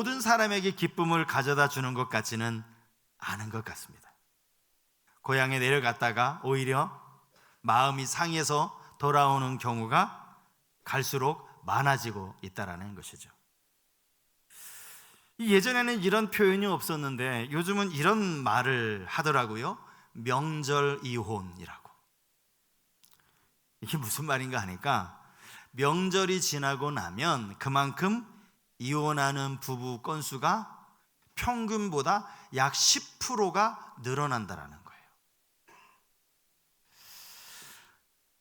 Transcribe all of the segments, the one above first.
모든 사람에게 기쁨을 가져다 주는 것 같지는 않은 것 같습니다. 고향에 내려갔다가 오히려 마음이 상해서 돌아오는 경우가 갈수록 많아지고 있다는 것이죠. 예전에는 이런 표현이 없었는데 요즘은 이런 말을 하더라고요. 명절 이혼이라고. 이게 무슨 말인가 하니까, 명절이 지나고 나면 그만큼 이혼하는 부부 건수가 평균보다 약 10%가 늘어난다라는 거예요.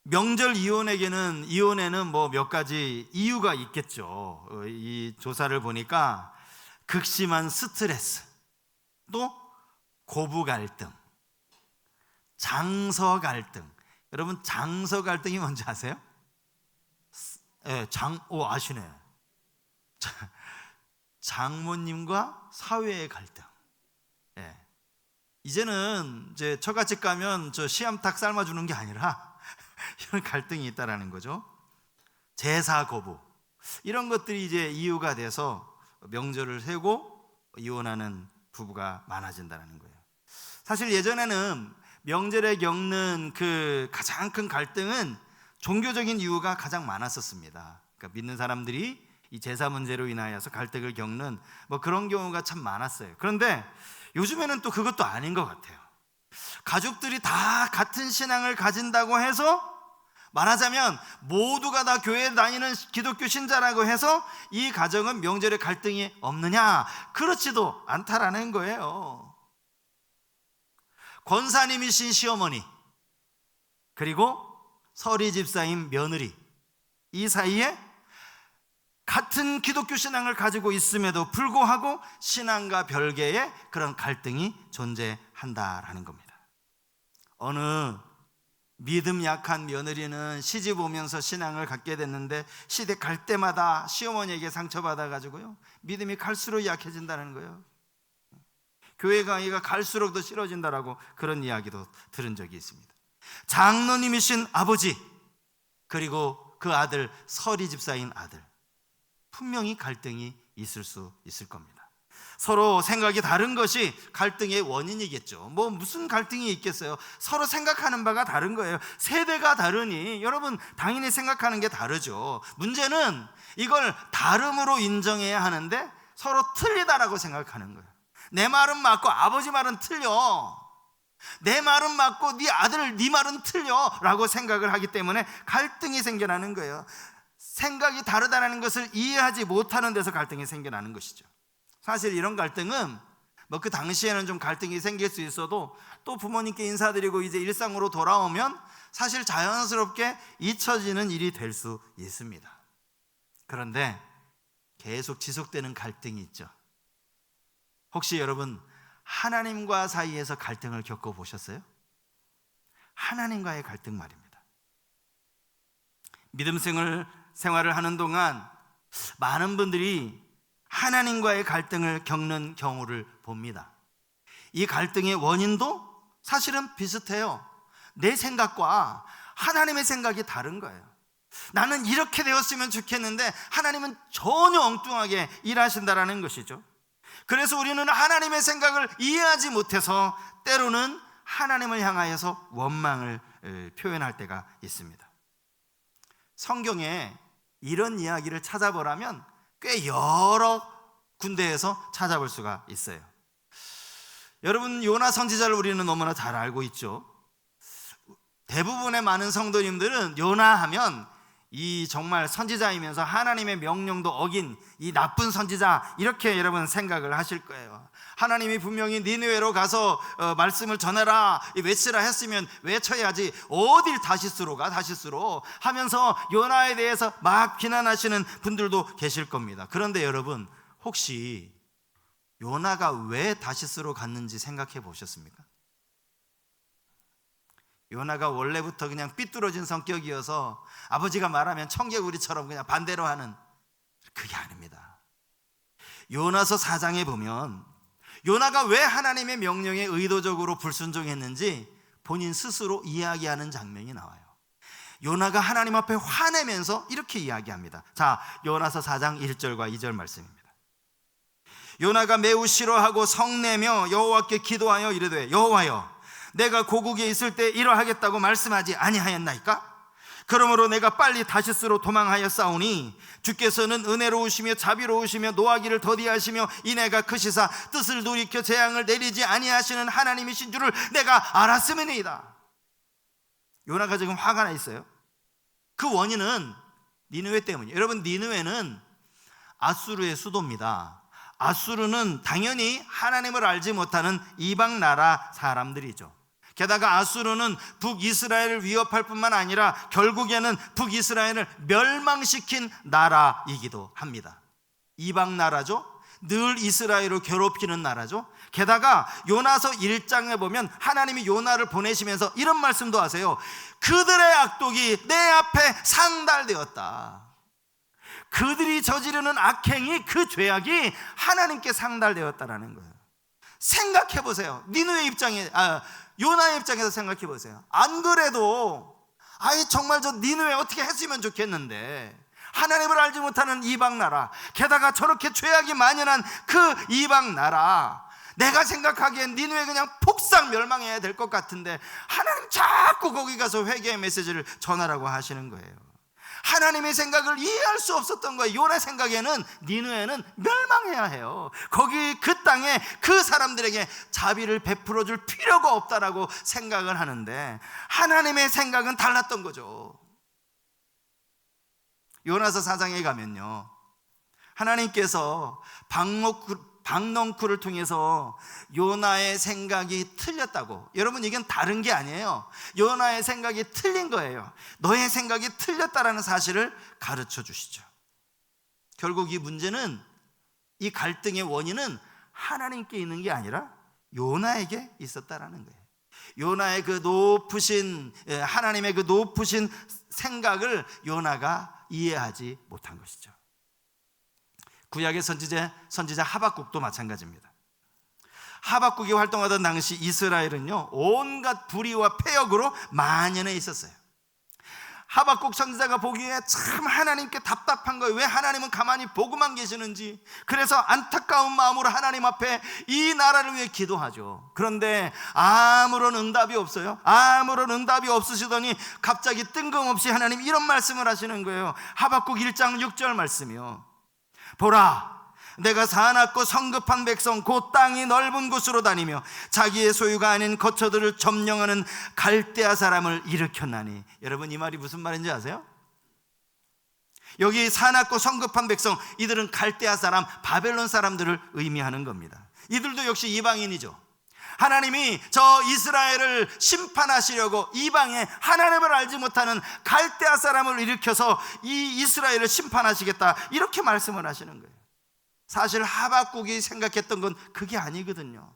명절 이혼에는 뭐 몇 가지 이유가 있겠죠. 이 조사를 보니까 극심한 스트레스, 또 고부 갈등, 장서 갈등. 여러분, 장서 갈등이 뭔지 아세요? 아시네. 장모님과 사회의 갈등. 이제는 이제 처갓집 가면 저 씨암탉 삶아주는 게 아니라 이런 갈등이 있다라는 거죠. 제사 거부, 이런 것들이 이제 이유가 돼서 명절을 세고 이혼하는 부부가 많아진다는 거예요. 사실 예전에는 명절에 겪는 그 가장 큰 갈등은 종교적인 이유가 가장 많았었습니다. 그러니까 믿는 사람들이 이 제사 문제로 인하여서 갈등을 겪는 뭐 그런 경우가 참 많았어요. 그런데 요즘에는 또 그것도 아닌 것 같아요. 가족들이 다 같은 신앙을 가진다고 해서, 말하자면 모두가 다 교회에 다니는 기독교 신자라고 해서 이 가정은 명절에 갈등이 없느냐? 그렇지도 않다라는 거예요. 권사님이신 시어머니, 그리고 서리 집사인 며느리, 이 사이에 같은 기독교 신앙을 가지고 있음에도 불구하고 신앙과 별개의 그런 갈등이 존재한다라는 겁니다. 어느 믿음 약한 며느리는 시집 오면서 신앙을 갖게 됐는데 시댁 갈 때마다 시어머니에게 상처받아가지고요, 믿음이 갈수록 약해진다는 거예요. 교회 강의가 갈수록 더 싫어진다라고 그런 이야기도 들은 적이 있습니다. 장로님이신 아버지, 그리고 그 아들 서리 집사인 아들, 분명히 갈등이 있을 수 있을 겁니다. 서로 생각이 다른 것이 갈등의 원인이겠죠. 뭐 무슨 갈등이 있겠어요? 서로 생각하는 바가 다른 거예요. 세대가 다르니 여러분 당연히 생각하는 게 다르죠. 문제는 이걸 다름으로 인정해야 하는데 서로 틀리다라고 생각하는 거예요. 내 말은 맞고 아버지 말은 틀려, 내 말은 맞고 네 아들 네 말은 틀려 라고 생각을 하기 때문에 갈등이 생겨나는 거예요. 생각이 다르다는 것을 이해하지 못하는 데서 갈등이 생겨나는 것이죠. 사실 이런 갈등은 뭐 그 당시에는 좀 갈등이 생길 수 있어도 또 부모님께 인사드리고 이제 일상으로 돌아오면 사실 자연스럽게 잊혀지는 일이 될 수 있습니다. 그런데 계속 지속되는 갈등이 있죠. 혹시 여러분 하나님과 사이에서 갈등을 겪어보셨어요? 하나님과의 갈등 말입니다. 믿음 생활을 하는 동안 많은 분들이 하나님과의 갈등을 겪는 경우를 봅니다. 이 갈등의 원인도 사실은 비슷해요. 내 생각과 하나님의 생각이 다른 거예요. 나는 이렇게 되었으면 좋겠는데 하나님은 전혀 엉뚱하게 일하신다라는 것이죠. 그래서 우리는 하나님의 생각을 이해하지 못해서 때로는 하나님을 향하여서 원망을 표현할 때가 있습니다. 성경에 이런 이야기를 찾아보라면 꽤 여러 군데에서 찾아볼 수가 있어요. 여러분, 요나 선지자를 우리는 너무나 잘 알고 있죠. 대부분의 많은 성도님들은 요나 하면 이 정말 선지자이면서 하나님의 명령도 어긴 이 나쁜 선지자, 이렇게 여러분 생각을 하실 거예요. 하나님이 분명히 니느웨로 가서 말씀을 전해라, 외치라 했으면 외쳐야지 어딜 다시스로 가, 다시스로 하면서 요나에 대해서 막 비난하시는 분들도 계실 겁니다. 그런데 여러분, 혹시 요나가 왜 다시스로 갔는지 생각해 보셨습니까? 요나가 원래부터 그냥 삐뚤어진 성격이어서 아버지가 말하면 청개구리처럼 그냥 반대로 하는, 그게 아닙니다. 요나서 4장에 보면 요나가 왜 하나님의 명령에 의도적으로 불순종했는지 본인 스스로 이야기하는 장면이 나와요. 요나가 하나님 앞에 화내면서 이렇게 이야기합니다. 자, 요나서 4장 1절과 2절 말씀입니다. 요나가 매우 싫어하고 성내며 여호와께 기도하여 이르되 여호와여 내가 고국에 있을 때 이러하겠다고 말씀하지 아니하였나이까? 그러므로 내가 빨리 다시스로 도망하여 싸우니 주께서는 은혜로우시며 자비로우시며 노하기를 더디하시며 이내가 크시사 뜻을 돌이켜 재앙을 내리지 아니하시는 하나님이신 줄을 내가 알았음이니이다. 요나가 지금 화가 나 있어요. 그 원인은 니느웨 때문이에요. 여러분, 니느웨는 아수르의 수도입니다. 아수르는 당연히 하나님을 알지 못하는 이방 나라 사람들이죠. 게다가 아수르는 북이스라엘을 위협할 뿐만 아니라 결국에는 북이스라엘을 멸망시킨 나라이기도 합니다. 이방 나라죠. 늘 이스라엘을 괴롭히는 나라죠. 게다가 요나서 1장에 보면 하나님이 요나를 보내시면서 이런 말씀도 하세요. 그들의 악독이 내 앞에 상달되었다. 그들이 저지르는 악행이, 그 죄악이 하나님께 상달되었다라는 거예요. 생각해 보세요. 니느웨 입장에, 요나의 입장에서 생각해 보세요. 안 그래도 정말 저 니느웨 어떻게 했으면 좋겠는데, 하나님을 알지 못하는 이방 나라, 게다가 저렇게 죄악이 만연한 그 이방 나라, 내가 생각하기엔 니느웨 그냥 폭삭 멸망해야 될 것 같은데 하나님 자꾸 거기 가서 회개의 메시지를 전하라고 하시는 거예요. 하나님의 생각을 이해할 수 없었던 거예요. 요나 생각에는 니느웨는 멸망해야 해요. 거기 그 땅에 그 사람들에게 자비를 베풀어 줄 필요가 없다라고 생각을 하는데 하나님의 생각은 달랐던 거죠. 요나서 4장에 가면요, 하나님께서 박넝쿨을 통해서 요나의 생각이 틀렸다고, 여러분 이건 다른 게 아니에요. 요나의 생각이 틀린 거예요. 너의 생각이 틀렸다라는 사실을 가르쳐 주시죠. 결국 이 문제는, 이 갈등의 원인은 하나님께 있는 게 아니라 요나에게 있었다라는 거예요. 요나의 그 높으신, 하나님의 그 높으신 생각을 요나가 이해하지 못한 것이죠. 구약의 선지자 하박국도 마찬가지입니다. 하박국이 활동하던 당시 이스라엘은요, 온갖 불의와 패역으로 만연해 있었어요. 하박국 선지자가 보기에 참 하나님께 답답한 거예요. 왜 하나님은 가만히 보고만 계시는지. 그래서 안타까운 마음으로 하나님 앞에 이 나라를 위해 기도하죠. 그런데 아무런 응답이 없어요. 아무런 응답이 없으시더니 갑자기 뜬금없이 하나님 이런 말씀을 하시는 거예요. 하박국 1장 6절 말씀이요. 보라, 내가 사납고 성급한 백성 곧 땅이 넓은 곳으로 다니며 자기의 소유가 아닌 거처들을 점령하는 갈대아 사람을 일으켰나니. 여러분, 이 말이 무슨 말인지 아세요? 여기 사납고 성급한 백성, 이들은 갈대아 사람, 바벨론 사람들을 의미하는 겁니다. 이들도 역시 이방인이죠. 하나님이 저 이스라엘을 심판하시려고 이방에 하나님을 알지 못하는 갈대아 사람을 일으켜서 이 이스라엘을 심판하시겠다, 이렇게 말씀을 하시는 거예요. 사실 하박국이 생각했던 건 그게 아니거든요.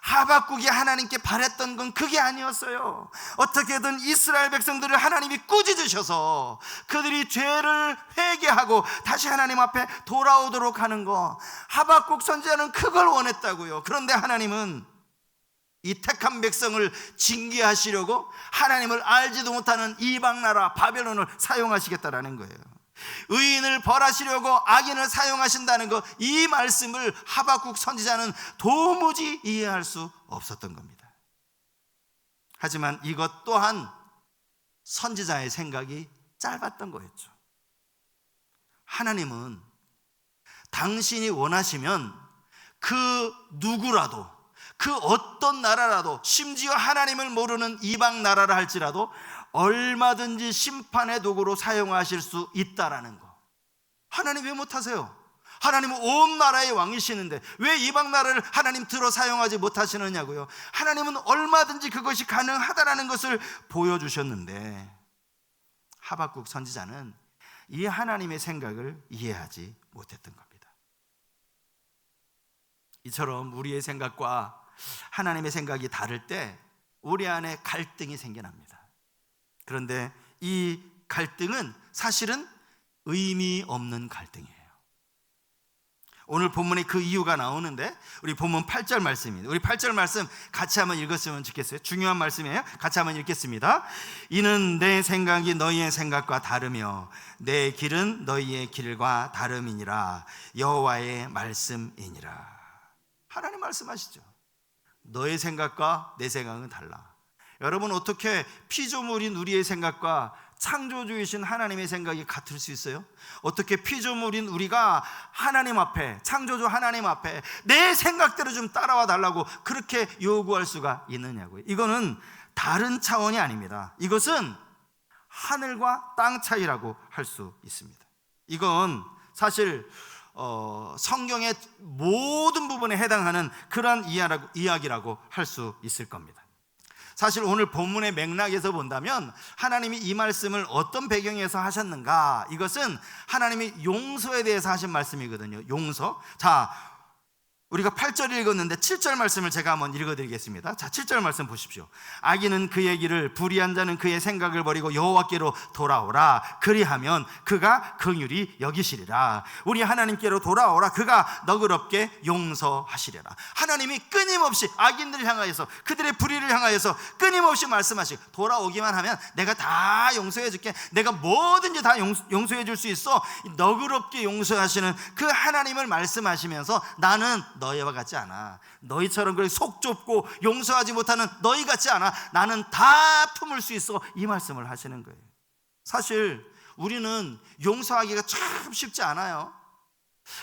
하박국이 하나님께 바랬던 건 그게 아니었어요. 어떻게든 이스라엘 백성들을 하나님이 꾸짖으셔서 그들이 죄를 회개하고 다시 하나님 앞에 돌아오도록 하는 거, 하박국 선지자는 그걸 원했다고요. 그런데 하나님은 이 택한 백성을 징계하시려고 하나님을 알지도 못하는 이방 나라 바벨론을 사용하시겠다라는 거예요. 의인을 벌하시려고 악인을 사용하신다는 것, 이 말씀을 하박국 선지자는 도무지 이해할 수 없었던 겁니다. 하지만 이것 또한 선지자의 생각이 짧았던 거였죠. 하나님은 당신이 원하시면 그 누구라도, 그 어떤 나라라도, 심지어 하나님을 모르는 이방 나라라 할지라도 얼마든지 심판의 도구로 사용하실 수 있다라는 거. 하나님 왜 못하세요? 하나님은 온 나라의 왕이시는데 왜 이방 나라를 하나님 들어 사용하지 못하시느냐고요. 하나님은 얼마든지 그것이 가능하다라는 것을 보여주셨는데 하박국 선지자는 이 하나님의 생각을 이해하지 못했던 겁니다. 이처럼 우리의 생각과 하나님의 생각이 다를 때 우리 안에 갈등이 생겨납니다. 그런데 이 갈등은 사실은 의미 없는 갈등이에요. 오늘 본문에 그 이유가 나오는데 우리 본문 8절 말씀입니다. 우리 8절 말씀 같이 한번 읽었으면 좋겠어요. 중요한 말씀이에요. 같이 한번 읽겠습니다. 이는 내 생각이 너희의 생각과 다르며 내 길은 너희의 길과 다름이니라. 여호와의 말씀이니라. 하나님 말씀하시죠. 너의 생각과 내 생각은 달라. 여러분, 어떻게 피조물인 우리의 생각과 창조주이신 하나님의 생각이 같을 수 있어요? 어떻게 피조물인 우리가 하나님 앞에, 창조주 하나님 앞에 내 생각대로 좀 따라와 달라고 그렇게 요구할 수가 있느냐고요. 이거는 다른 차원이 아닙니다. 이것은 하늘과 땅 차이라고 할 수 있습니다. 이건 사실 성경의 모든 부분에 해당하는 그런 이야기라고 할 수 있을 겁니다. 사실 오늘 본문의 맥락에서 본다면 하나님이 이 말씀을 어떤 배경에서 하셨는가, 이것은 하나님이 용서에 대해서 하신 말씀이거든요. 용서. 자, 우리가 8절 읽었는데 7절 말씀을 제가 한번 읽어드리겠습니다. 자, 7절 말씀 보십시오. 악인은 그의 길을, 불의한 자는 그의 생각을 버리고 여호와께로 돌아오라. 그리하면 그가 긍휼히 여기시리라. 우리 하나님께로 돌아오라. 그가 너그럽게 용서하시리라. 하나님이 끊임없이 악인들을 향하여서, 그들의 불의를 향하여서 끊임없이 말씀하시고, 돌아오기만 하면 내가 다 용서해 줄게, 내가 뭐든지 다 용서해 줄 수 있어. 너그럽게 용서하시는 그 하나님을 말씀하시면서 나는 너희와 같지 않아. 너희처럼 그렇게 속 좁고 용서하지 못하는 너희 같지 않아. 나는 다 품을 수 있어. 이 말씀을 하시는 거예요. 사실 우리는 용서하기가 참 쉽지 않아요.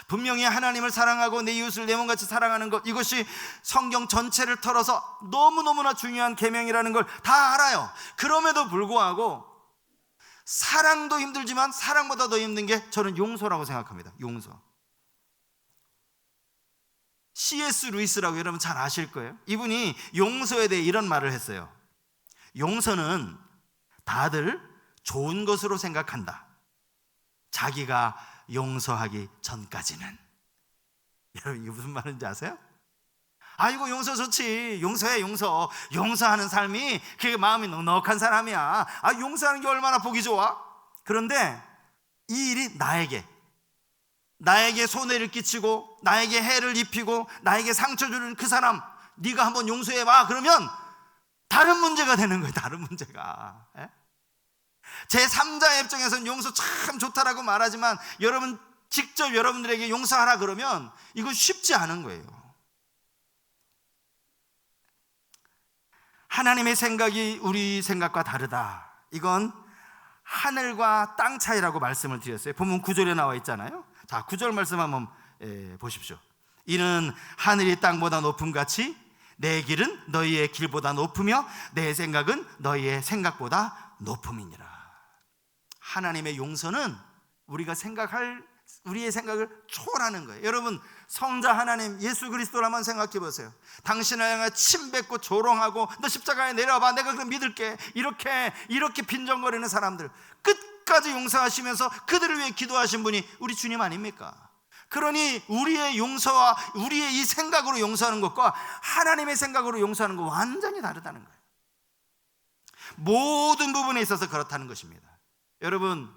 분명히 하나님을 사랑하고 내 이웃을 내 몸같이 사랑하는 것, 이것이 성경 전체를 털어서 너무너무나 중요한 계명이라는 걸 다 알아요. 그럼에도 불구하고 사랑도 힘들지만 사랑보다 더 힘든 게 저는 용서라고 생각합니다. 용서. C.S. 루이스라고 여러분 잘 아실 거예요. 이분이 용서에 대해 이런 말을 했어요. 용서는 다들 좋은 것으로 생각한다. 자기가 용서하기 전까지는. 여러분, 이게 무슨 말인지 아세요? 아이고, 용서 좋지. 용서해, 용서. 용서하는 삶이 그게 마음이 넉넉한 사람이야. 아, 용서하는 게 얼마나 보기 좋아. 그런데 이 일이 나에게 손해를 끼치고 나에게 해를 입히고 나에게 상처 주는 그 사람, 네가 한번 용서해봐. 그러면 다른 문제가 되는 거예요. 다른 문제가. 제3자의 입장에서는 용서 참 좋다라고 말하지만 여러분 직접 여러분들에게 용서하라 그러면 이건 쉽지 않은 거예요. 하나님의 생각이 우리 생각과 다르다. 이건 하늘과 땅 차이라고 말씀을 드렸어요. 본문 9절에 나와 있잖아요. 자, 9절 말씀 한번 보십시오. 이는 하늘이 땅보다 높음 같이 내 길은 너희의 길보다 높으며 내 생각은 너희의 생각보다 높음이니라. 하나님의 용서는 우리의 생각을 초월하는 거예요. 여러분, 성자 하나님 예수 그리스도를 한번 생각해 보세요. 당신을 향해 침 뱉고 조롱하고 너 십자가에 내려와봐, 내가 그걸 믿을게, 이렇게 빈정거리는 사람들 끝까지 용서하시면서 그들을 위해 기도하신 분이 우리 주님 아닙니까? 그러니 우리의 용서와 우리의 이 생각으로 용서하는 것과 하나님의 생각으로 용서하는 것 완전히 다르다는 거예요. 모든 부분에 있어서 그렇다는 것입니다. 여러분,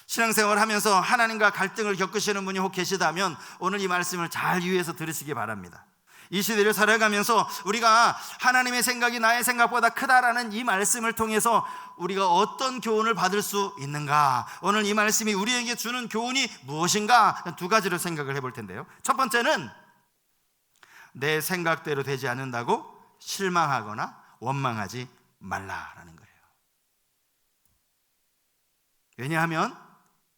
신앙생활 하면서 하나님과 갈등을 겪으시는 분이 혹 계시다면 오늘 이 말씀을 잘 유의해서 들으시기 바랍니다. 이 시대를 살아가면서 우리가 하나님의 생각이 나의 생각보다 크다라는 이 말씀을 통해서 우리가 어떤 교훈을 받을 수 있는가, 오늘 이 말씀이 우리에게 주는 교훈이 무엇인가, 두 가지로 생각을 해볼 텐데요. 첫 번째는 내 생각대로 되지 않는다고 실망하거나 원망하지 말라라는 거예요. 왜냐하면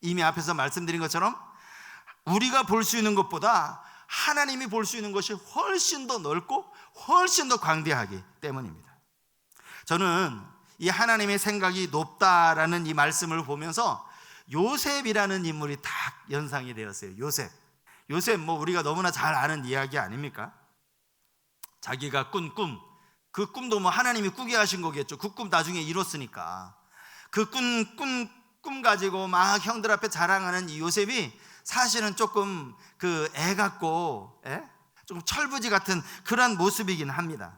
이미 앞에서 말씀드린 것처럼 우리가 볼 수 있는 것보다 하나님이 볼 수 있는 것이 훨씬 더 넓고 훨씬 더 광대하기 때문입니다. 저는 이 하나님의 생각이 높다라는 이 말씀을 보면서 요셉이라는 인물이 딱 연상이 되었어요. 요셉 뭐 우리가 너무나 잘 아는 이야기 아닙니까? 자기가 꾼 꿈, 그 꿈도 뭐 하나님이 꾸게 하신 거겠죠. 그 꿈 나중에 이뤘으니까. 그 꿈 가지고 막 형들 앞에 자랑하는 이 요셉이 사실은 조금 그 애 같고 조금 철부지 같은 그런 모습이긴 합니다.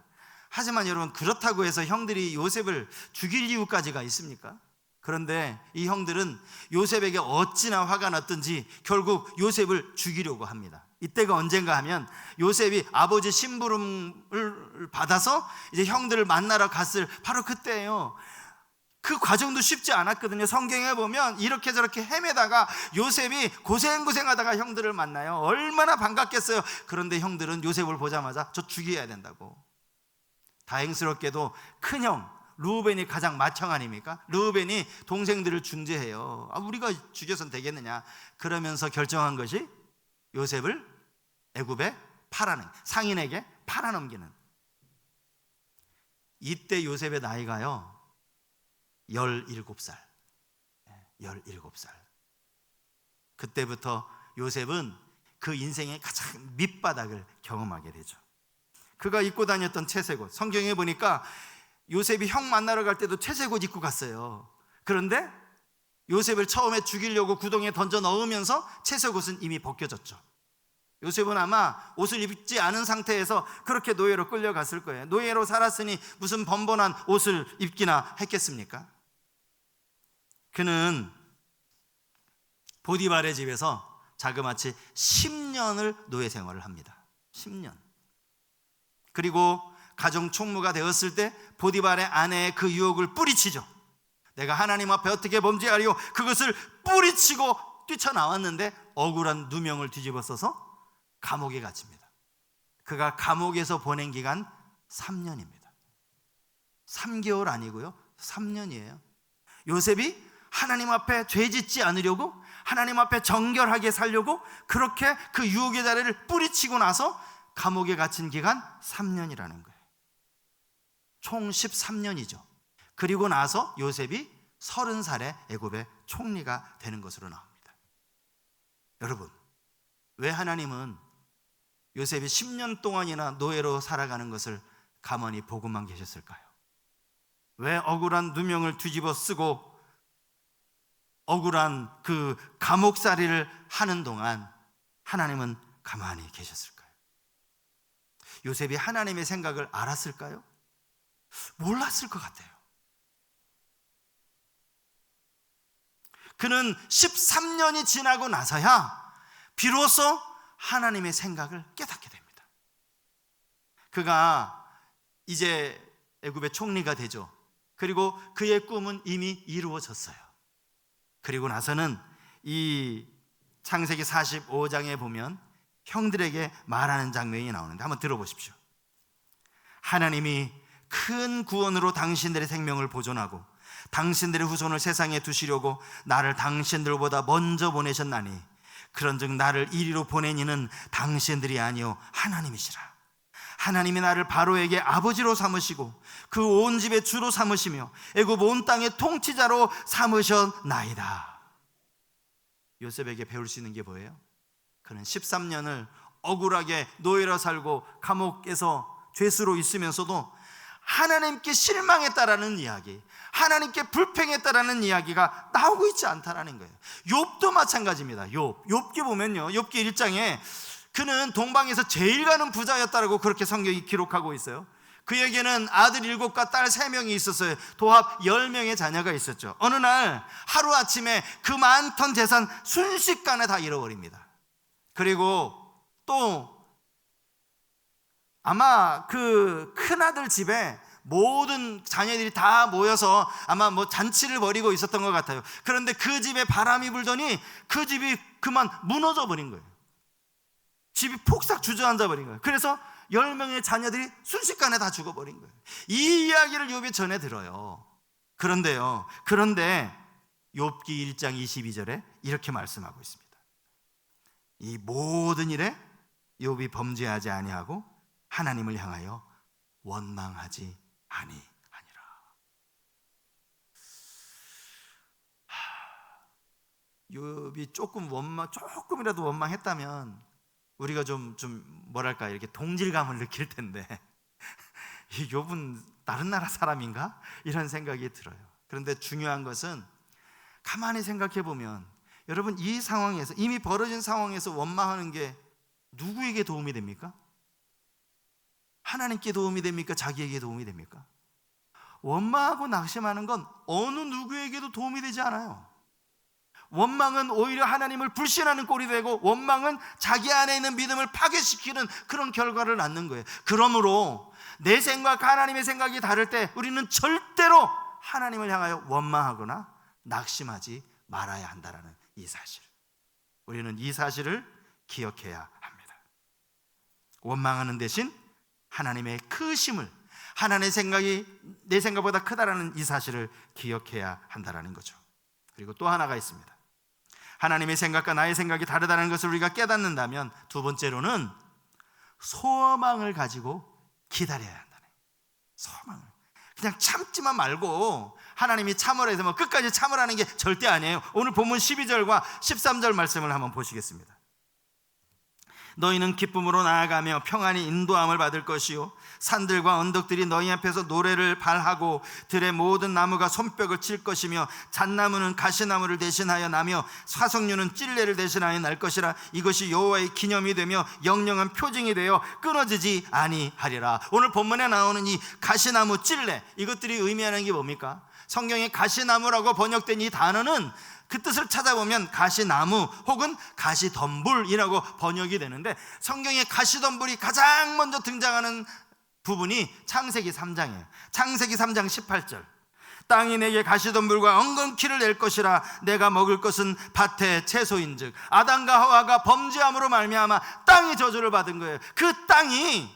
하지만 여러분, 그렇다고 해서 형들이 요셉을 죽일 이유까지가 있습니까? 그런데 이 형들은 요셉에게 어찌나 화가 났든지 결국 요셉을 죽이려고 합니다. 이때가 언젠가 하면 요셉이 아버지 심부름을 받아서 이제 형들을 만나러 갔을 바로 그때예요. 그 과정도 쉽지 않았거든요. 성경에 보면 이렇게 저렇게 헤매다가 요셉이 고생하다가 형들을 만나요. 얼마나 반갑겠어요. 그런데 형들은 요셉을 보자마자 저 죽여야 된다고. 다행스럽게도 큰형 르우벤이 가장 맏형 아닙니까? 르우벤이 동생들을 중재해요. 우리가 죽여선 되겠느냐. 그러면서 결정한 것이 요셉을 애굽에 상인에게 팔아넘기는. 이때 요셉의 나이가요 17살. 17살. 그때부터 요셉은 그 인생의 가장 밑바닥을 경험하게 되죠. 그가 입고 다녔던 채색옷, 성경에 보니까 요셉이 형 만나러 갈 때도 채색옷 입고 갔어요. 그런데 요셉을 처음에 죽이려고 구덩이에 던져 넣으면서 채색옷은 이미 벗겨졌죠. 요셉은 아마 옷을 입지 않은 상태에서 그렇게 노예로 끌려갔을 거예요. 노예로 살았으니 무슨 번번한 옷을 입기나 했겠습니까? 그는 보디발의 집에서 자그마치 10년을 노예 생활을 합니다. 10년. 그리고 가정 총무가 되었을 때 보디발의 아내의 그 유혹을 뿌리치죠. 내가 하나님 앞에 어떻게 범죄하리요? 그것을 뿌리치고 뛰쳐나왔는데 억울한 누명을 뒤집어 써서 감옥에 갇힙니다. 그가 감옥에서 보낸 기간 3년입니다. 3개월 아니고요 3년이에요. 요셉이 하나님 앞에 죄짓지 않으려고, 하나님 앞에 정결하게 살려고 그렇게 그 유혹의 자리를 뿌리치고 나서 감옥에 갇힌 기간 3년이라는 거예요. 총 13년이죠. 그리고 나서 요셉이 30살에 애굽의 총리가 되는 것으로 나옵니다. 여러분, 왜 하나님은 요셉이 10년 동안이나 노예로 살아가는 것을 가만히 보고만 계셨을까요? 왜 억울한 누명을 뒤집어 쓰고 억울한 그 감옥살이를 하는 동안 하나님은 가만히 계셨을까요? 요셉이 하나님의 생각을 알았을까요? 몰랐을 것 같아요. 그는 13년이 지나고 나서야 비로소 하나님의 생각을 깨닫게 됩니다. 그가 이제 애굽의 총리가 되죠. 그리고 그의 꿈은 이미 이루어졌어요. 그리고 나서는 이 창세기 45장에 보면 형들에게 말하는 장면이 나오는데 한번 들어보십시오. 하나님이 큰 구원으로 당신들의 생명을 보존하고 당신들의 후손을 세상에 두시려고 나를 당신들보다 먼저 보내셨나니 그런즉 나를 이리로 보낸 이는 당신들이 아니요 하나님이시라. 하나님이 나를 바로에게 아버지로 삼으시고 그 온 집의 주로 삼으시며 애굽 온 땅의 통치자로 삼으셨나이다. 요셉에게 배울 수 있는 게 뭐예요? 그는 13년을 억울하게 노예로 살고 감옥에서 죄수로 있으면서도 하나님께 실망했다라는 이야기, 하나님께 불평했다라는 이야기가 나오고 있지 않다라는 거예요. 욥도 마찬가지입니다. 욥기 보면요, 욥기 1장에 그는 동방에서 제일 가는 부자였다라고 그렇게 성경이 기록하고 있어요. 그에게는 아들 7과 딸 3명이 있었어요. 도합 10명의 자녀가 있었죠. 어느 날 하루아침에 그 많던 재산 순식간에 다 잃어버립니다. 그리고 또 아마 그 큰아들 집에 모든 자녀들이 다 모여서 아마 뭐 잔치를 벌이고 있었던 것 같아요. 그런데 그 집에 바람이 불더니 그 집이 그만 무너져 버린 거예요. 집이 폭삭 주저앉아 버린 거예요. 그래서 10명의 자녀들이 순식간에 다 죽어버린 거예요. 이 이야기를 욥이 전해 들어요. 그런데 욥기 1장 22절에 이렇게 말씀하고 있습니다. 이 모든 일에 욥이 범죄하지 아니하고 하나님을 향하여 원망하지 아니하니라. 욥이 조금이라도 원망했다면 우리가 좀 뭐랄까 이렇게 동질감을 느낄 텐데 이 욥은 다른 나라 사람인가? 이런 생각이 들어요. 그런데 중요한 것은 가만히 생각해 보면 여러분, 이 상황에서, 이미 벌어진 상황에서 원망하는 게 누구에게 도움이 됩니까? 하나님께 도움이 됩니까? 자기에게 도움이 됩니까? 원망하고 낙심하는 건 어느 누구에게도 도움이 되지 않아요. 원망은 오히려 하나님을 불신하는 꼴이 되고, 원망은 자기 안에 있는 믿음을 파괴시키는 그런 결과를 낳는 거예요. 그러므로 내 생각과 하나님의 생각이 다를 때 우리는 절대로 하나님을 향하여 원망하거나 낙심하지 말아야 한다는 이 사실, 우리는 이 사실을 기억해야 합니다. 원망하는 대신 하나님의 크심을, 하나님의 생각이 내 생각보다 크다라는 이 사실을 기억해야 한다는 거죠. 그리고 또 하나가 있습니다. 하나님의 생각과 나의 생각이 다르다는 것을 우리가 깨닫는다면, 두 번째로는 소망을 가지고 기다려야 한다는, 소망을. 그냥 참지만 말고 하나님이 참으라 해서 끝까지 참으라는 게 절대 아니에요. 오늘 본문 12절과 13절 말씀을 한번 보시겠습니다. 너희는 기쁨으로 나아가며 평안히 인도함을 받을 것이요, 산들과 언덕들이 너희 앞에서 노래를 발하고 들의 모든 나무가 손뼉을 칠 것이며, 잣나무는 가시나무를 대신하여 나며 화석류는 찔레를 대신하여 날 것이라. 이것이 여호와의 기념이 되며 영영한 표징이 되어 끊어지지 아니하리라. 오늘 본문에 나오는 이 가시나무, 찔레, 이것들이 의미하는 게 뭡니까? 성경에 가시나무라고 번역된 이 단어는 그 뜻을 찾아보면 가시나무 혹은 가시덤불이라고 번역이 되는데, 성경에 가시덤불이 가장 먼저 등장하는 부분이 창세기 3장이에요. 창세기 3장 18절. 땅이 내게 가시덤불과 엉겅퀴를 낼 것이라. 내가 먹을 것은 밭의 채소인즉. 아담과 하와가 범죄함으로 말미암아 땅이 저주를 받은 거예요. 그 땅이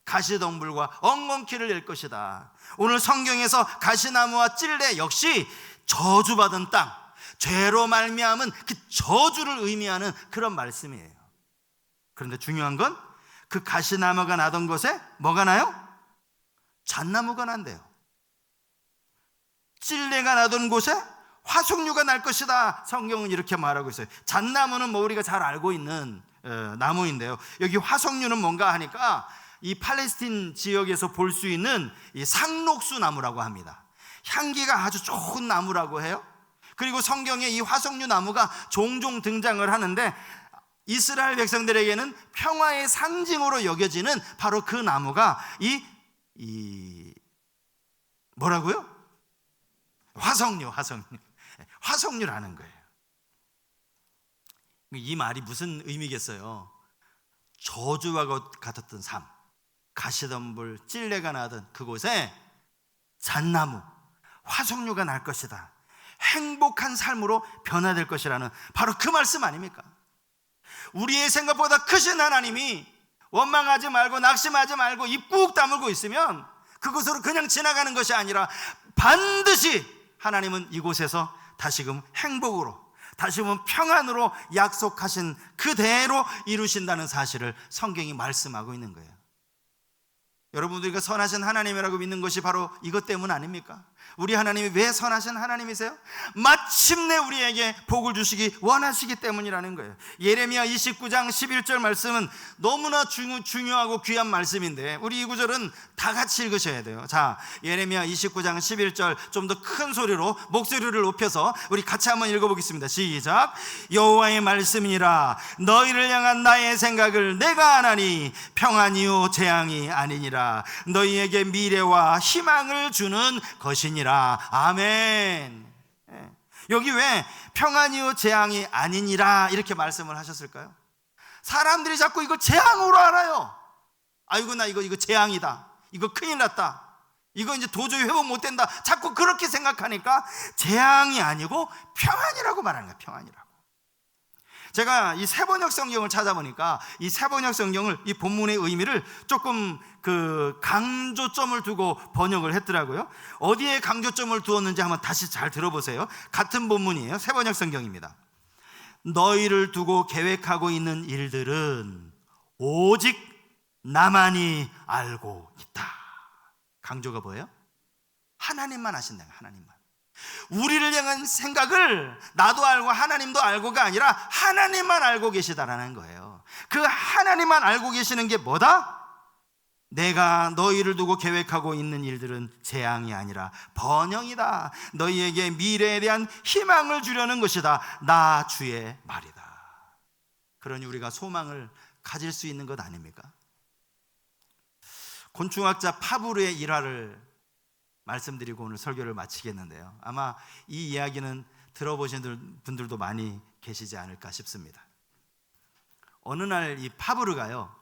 가시덤불과 엉겅퀴를 낼 것이다. 오늘 성경에서 가시나무와 찔레 역시 저주받은 땅, 죄로 말미암은 그 저주를 의미하는 그런 말씀이에요. 그런데 중요한 건 그 가시나무가 나던 곳에 뭐가 나요? 잣나무가 난대요. 찔레가 나던 곳에 화석류가 날 것이다. 성경은 이렇게 말하고 있어요. 잣나무는 뭐 우리가 잘 알고 있는 나무인데요, 여기 화석류는 뭔가 하니까 이 팔레스틴 지역에서 볼 수 있는 이 상록수 나무라고 합니다. 향기가 아주 좋은 나무라고 해요. 그리고 성경에 이 화석류 나무가 종종 등장을 하는데, 이스라엘 백성들에게는 평화의 상징으로 여겨지는 바로 그 나무가 뭐라고요? 화석류라는 거예요. 이 말이 무슨 의미겠어요? 저주와 같았던 삶, 가시덤불, 찔레가 나던 그곳에 잣나무, 화석류가 날 것이다. 행복한 삶으로 변화될 것이라는 바로 그 말씀 아닙니까? 우리의 생각보다 크신 하나님이 원망하지 말고 낙심하지 말고 입 꾹 다물고 있으면 그곳으로 그냥 지나가는 것이 아니라 반드시 하나님은 이곳에서 다시금 행복으로, 다시금 평안으로 약속하신 그대로 이루신다는 사실을 성경이 말씀하고 있는 거예요. 여러분들이 선하신 하나님이라고 믿는 것이 바로 이것 때문 아닙니까? 우리 하나님이 왜 선하신 하나님이세요? 마침내 우리에게 복을 주시기 원하시기 때문이라는 거예요. 예레미야 29장 11절 말씀은 너무나 중요하고 귀한 말씀인데, 우리 이 구절은 다 같이 읽으셔야 돼요. 자, 예레미야 29장 11절 좀 더 큰 소리로 목소리를 높여서 우리 같이 한번 읽어보겠습니다. 시작. 여호와의 말씀이니라. 너희를 향한 나의 생각을 내가 아나니 평안이요 재앙이 아니니라. 너희에게 미래와 희망을 주는 것이니라. 아멘. 여기 왜 평안이요 재앙이 아니니라 이렇게 말씀을 하셨을까요? 사람들이 자꾸 이걸 재앙으로 알아요. 아이고 나 이거 재앙이다, 이거 큰일 났다, 이거 이제 도저히 회복 못 된다, 자꾸 그렇게 생각하니까 재앙이 아니고 평안이라고 말하는 거예요. 평안이라고. 제가 이 세번역 성경을 찾아보니까 이 세번역 성경을, 이 본문의 의미를 조금 강조점을 두고 번역을 했더라고요. 어디에 강조점을 두었는지 한번 다시 잘 들어보세요. 같은 본문이에요. 세번역 성경입니다. 너희를 두고 계획하고 있는 일들은 오직 나만이 알고 있다. 강조가 뭐예요? 하나님만 아신다. 하나님만. 우리를 향한 생각을 나도 알고 하나님도 알고가 아니라 하나님만 알고 계시다라는 거예요. 그 하나님만 알고 계시는 게 뭐다? 내가 너희를 두고 계획하고 있는 일들은 재앙이 아니라 번영이다. 너희에게 미래에 대한 희망을 주려는 것이다. 나 주의 말이다. 그러니 우리가 소망을 가질 수 있는 것 아닙니까? 곤충학자 파브르의 일화를 말씀드리고 오늘 설교를 마치겠는데요, 아마 이 이야기는 들어보신 분들도 많이 계시지 않을까 싶습니다. 어느 날 이 파브르가요,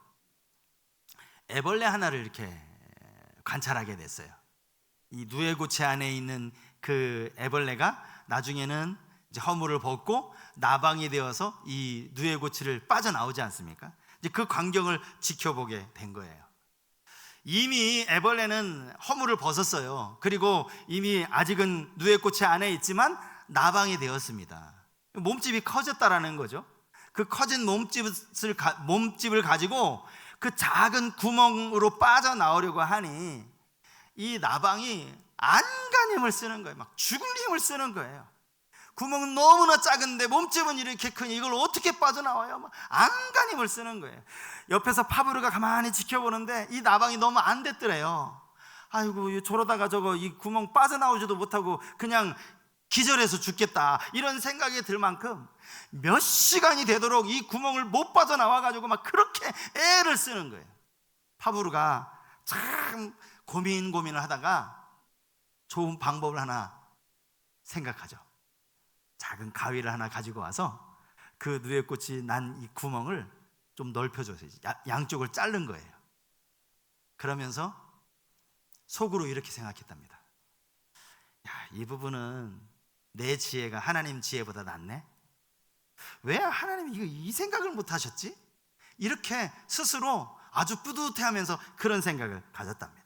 애벌레 하나를 이렇게 관찰하게 됐어요. 이 누에고치 안에 있는 그 애벌레가 나중에는 이제 허물을 벗고 나방이 되어서 이 누에고치를 빠져나오지 않습니까? 이제 그 광경을 지켜보게 된 거예요. 이미 애벌레는 허물을 벗었어요. 그리고 이미 아직은 누에고치 안에 있지만 나방이 되었습니다. 몸집이 커졌다라는 거죠. 그 커진 몸집을 가지고 그 작은 구멍으로 빠져나오려고 하니 이 나방이 안간 힘을 쓰는 거예요. 막 죽을 힘을 쓰는 거예요. 구멍은 너무나 작은데 몸집은 이렇게 크니 이걸 어떻게 빠져나와요? 막 안간 힘을 쓰는 거예요. 옆에서 파브르가 가만히 지켜보는데 이 나방이 너무 안 됐더래요. 아이고, 저러다가 저거 이 구멍 빠져나오지도 못하고 그냥 기절해서 죽겠다, 이런 생각이 들 만큼 몇 시간이 되도록 이 구멍을 못 빠져나와가지고 막 그렇게 애를 쓰는 거예요. 파브르가 참 고민을 하다가 좋은 방법을 하나 생각하죠. 작은 가위를 하나 가지고 와서 그 누에꽃이 난 이 구멍을 좀 넓혀줘서 양쪽을 자른 거예요. 그러면서 속으로 이렇게 생각했답니다. 야, 이 부분은 내 지혜가 하나님 지혜보다 낫네? 왜 하나님이 이 생각을 못 하셨지? 이렇게 스스로 아주 뿌듯해하면서 그런 생각을 가졌답니다.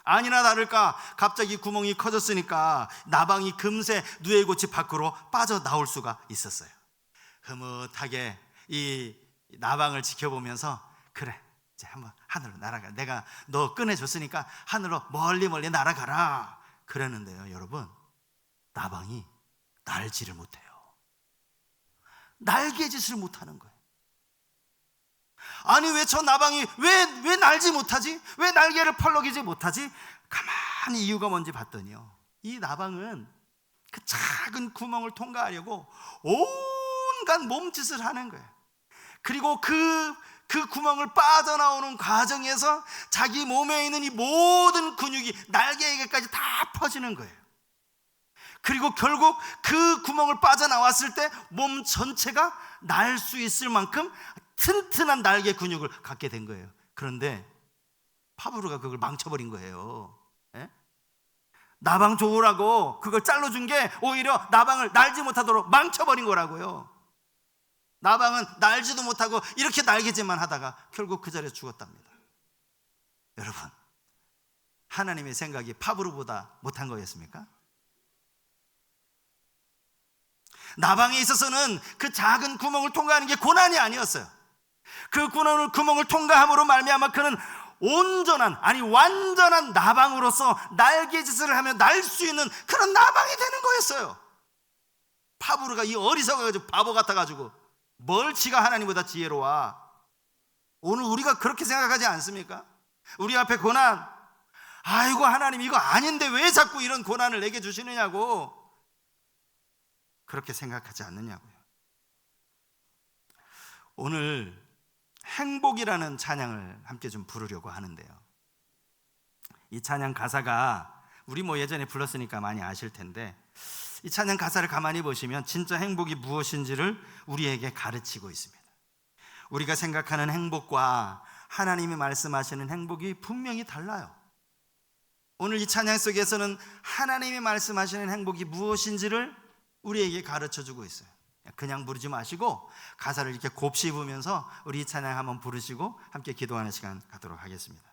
아니나 다를까 갑자기 구멍이 커졌으니까 나방이 금세 누에고치 밖으로 빠져나올 수가 있었어요. 흐뭇하게 이 나방을 지켜보면서, 그래, 이제 한번 하늘로 날아가, 내가 너 꺼내줬으니까 하늘로 멀리 날아가라 그랬는데요, 여러분, 나방이 날지를 못해요. 날개짓을 못하는 거예요. 아니, 왜 저 나방이 왜 날지 못하지? 왜 날개를 펄럭이지 못하지? 가만히 이유가 뭔지 봤더니요, 이 나방은 그 작은 구멍을 통과하려고 온갖 몸짓을 하는 거예요. 그리고 그 구멍을 빠져나오는 과정에서 자기 몸에 있는 이 모든 근육이 날개에게까지 다 퍼지는 거예요. 그리고 결국 그 구멍을 빠져나왔을 때 몸 전체가 날 수 있을 만큼 튼튼한 날개 근육을 갖게 된 거예요. 그런데 파브르가 그걸 망쳐버린 거예요. 예? 나방 좋으라고 그걸 잘라준 게 오히려 나방을 날지 못하도록 망쳐버린 거라고요. 나방은 날지도 못하고 이렇게 날개짓만 하다가 결국 그 자리에서 죽었답니다. 여러분, 하나님의 생각이 파브르보다 못한 거였습니까? 나방에 있어서는 그 작은 구멍을 통과하는 게 고난이 아니었어요. 그 구멍을 통과함으로 말미암아 그는 완전한 나방으로서 날개짓을 하며 날 수 있는 그런 나방이 되는 거였어요. 파브르가 이 어리석어가지고 바보 같아가지고 뭘 지가 하나님보다 지혜로워. 오늘 우리가 그렇게 생각하지 않습니까? 우리 앞에 고난, 아이고 하나님 이거 아닌데 왜 자꾸 이런 고난을 내게 주시느냐고 그렇게 생각하지 않느냐고요. 오늘 행복이라는 찬양을 함께 좀 부르려고 하는데요, 이 찬양 가사가 우리 예전에 불렀으니까 많이 아실 텐데, 이 찬양 가사를 가만히 보시면 진짜 행복이 무엇인지를 우리에게 가르치고 있습니다. 우리가 생각하는 행복과 하나님이 말씀하시는 행복이 분명히 달라요. 오늘 이 찬양 속에서는 하나님이 말씀하시는 행복이 무엇인지를 우리에게 가르쳐주고 있어요. 그냥 부르지 마시고 가사를 이렇게 곱씹으면서 우리 이 찬양 한번 부르시고 함께 기도하는 시간 갖도록 하겠습니다.